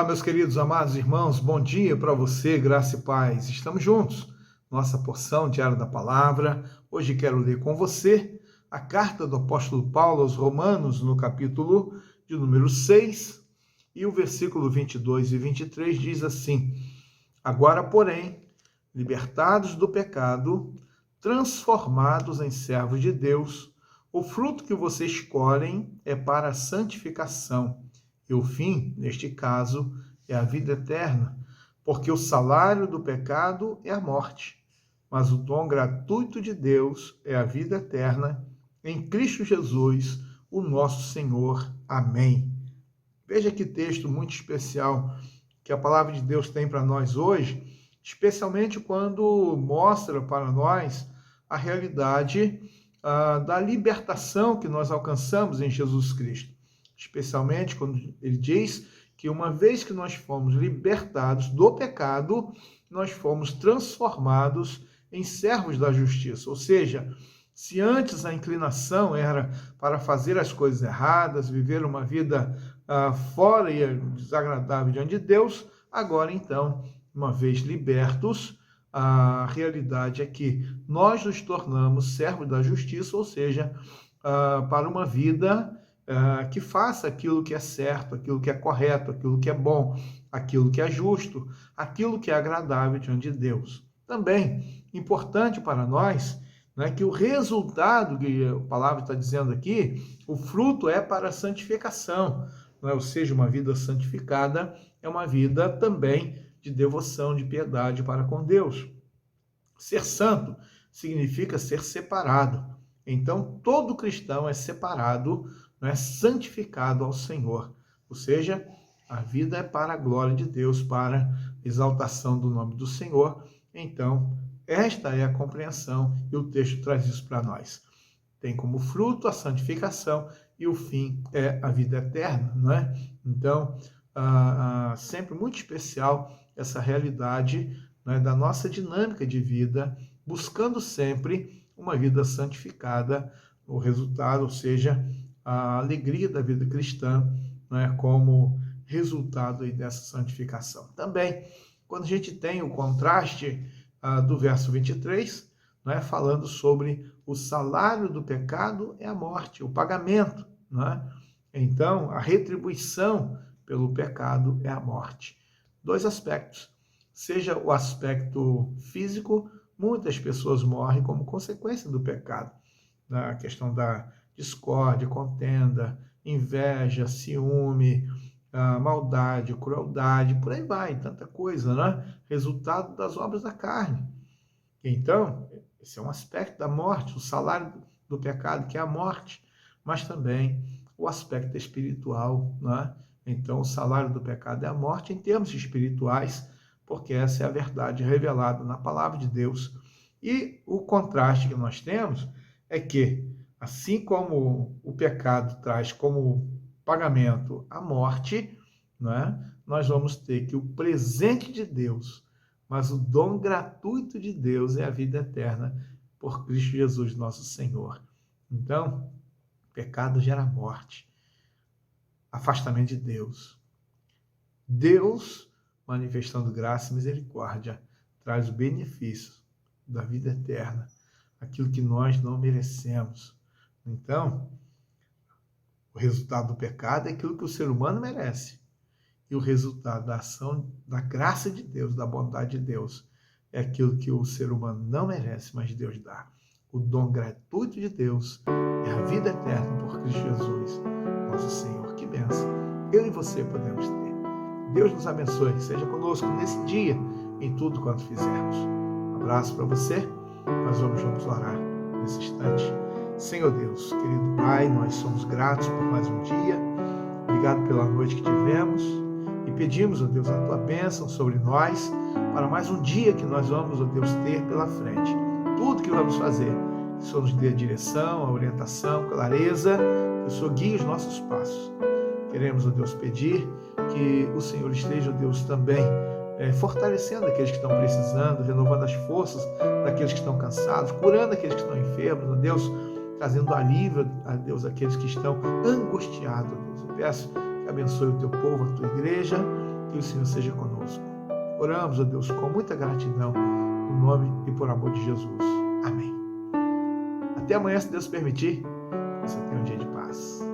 Olá, meus queridos, amados irmãos, bom dia para você, graça e paz. Estamos juntos, nossa porção diária da palavra. Hoje quero ler com você a carta do apóstolo Paulo aos Romanos, no capítulo de número 6, e o versículo 22 e 23 diz assim: Agora, porém, libertados do pecado, transformados em servos de Deus, o fruto que vocês colhem é para a santificação. E o fim, neste caso, é a vida eterna, porque o salário do pecado é a morte, mas o dom gratuito de Deus é a vida eterna em Cristo Jesus, o nosso Senhor. Amém. Veja que texto muito especial que a palavra de Deus tem para nós hoje, especialmente quando mostra para nós a realidade da libertação que nós alcançamos em Jesus Cristo. Especialmente quando ele diz que uma vez que nós fomos libertados do pecado, nós fomos transformados em servos da justiça. Ou seja, se antes a inclinação era para fazer as coisas erradas, viver uma vida fora e desagradável diante de Deus, agora então, uma vez libertos, a realidade é que nós nos tornamos servos da justiça, ou seja, para uma vida que faça aquilo que é certo, aquilo que é correto, aquilo que é bom, aquilo que é justo, aquilo que é agradável diante de Deus. Também, importante para nós, né, que o resultado que a palavra está dizendo aqui, o fruto é para a santificação, né? Ou seja, uma vida santificada é uma vida também de devoção, de piedade para com Deus. Ser santo significa ser separado. Então, todo cristão é separado, é santificado ao Senhor. Ou seja, a vida é para a glória de Deus, para a exaltação do nome do Senhor. Então, esta é a compreensão e o texto traz isso para nós. Tem como fruto a santificação e o fim é a vida eterna, não é? Então, sempre muito especial essa realidade, né, da nossa dinâmica de vida, buscando sempre uma vida santificada, o resultado, ou seja, a alegria da vida cristã, né, como resultado aí dessa santificação. Também, quando a gente tem o contraste do verso 23, né, falando sobre o salário do pecado é a morte, o pagamento, né? Então, a retribuição pelo pecado é a morte. Dois aspectos. Seja o aspecto físico, muitas pessoas morrem como consequência do pecado. A questão da discórdia, contenda, inveja, ciúme, maldade, crueldade, por aí vai, tanta coisa, né? Resultado das obras da carne. Então, esse é um aspecto da morte, o salário do pecado, que é a morte, mas também o aspecto espiritual, né? Então, o salário do pecado é a morte em termos espirituais, porque essa é a verdade revelada na palavra de Deus. E o contraste que nós temos é que, assim como o pecado traz como pagamento a morte, né, nós vamos ter que o presente de Deus, mas o dom gratuito de Deus é a vida eterna por Cristo Jesus, nosso Senhor. Então, pecado gera morte, afastamento de Deus. Deus, manifestando graça e misericórdia, traz o benefício da vida eterna, aquilo que nós não merecemos. Então, o resultado do pecado é aquilo que o ser humano merece. E o resultado da ação, da graça de Deus, da bondade de Deus, é aquilo que o ser humano não merece, mas Deus dá. O dom gratuito de Deus é a vida eterna por Cristo Jesus, nosso Senhor. Que bênção! Eu e você podemos ter. Deus nos abençoe. Seja conosco nesse dia, em tudo quanto fizermos. Um abraço para você. Nós vamos juntos orar nesse instante. Senhor Deus, querido Pai, nós somos gratos por mais um dia. Obrigado pela noite que tivemos. E pedimos, ó Deus, a Tua bênção sobre nós para mais um dia que nós vamos, ó Deus, ter pela frente. Tudo que vamos fazer, que o Senhor nos dê a direção, a orientação, clareza, que o Senhor guie os nossos passos. Queremos, ó Deus, pedir que o Senhor esteja, ó Deus, também fortalecendo aqueles que estão precisando, renovando as forças daqueles que estão cansados, curando aqueles que estão enfermos, ó Deus, trazendo alívio, ó Deus, àqueles que estão angustiados, ó Deus. Eu peço que abençoe o Teu povo, a Tua igreja, Que o Senhor seja conosco. Oramos, ó Deus, com muita gratidão, no nome e por amor de Jesus. Amém. Até amanhã, se Deus permitir. Que você tenha um dia de paz.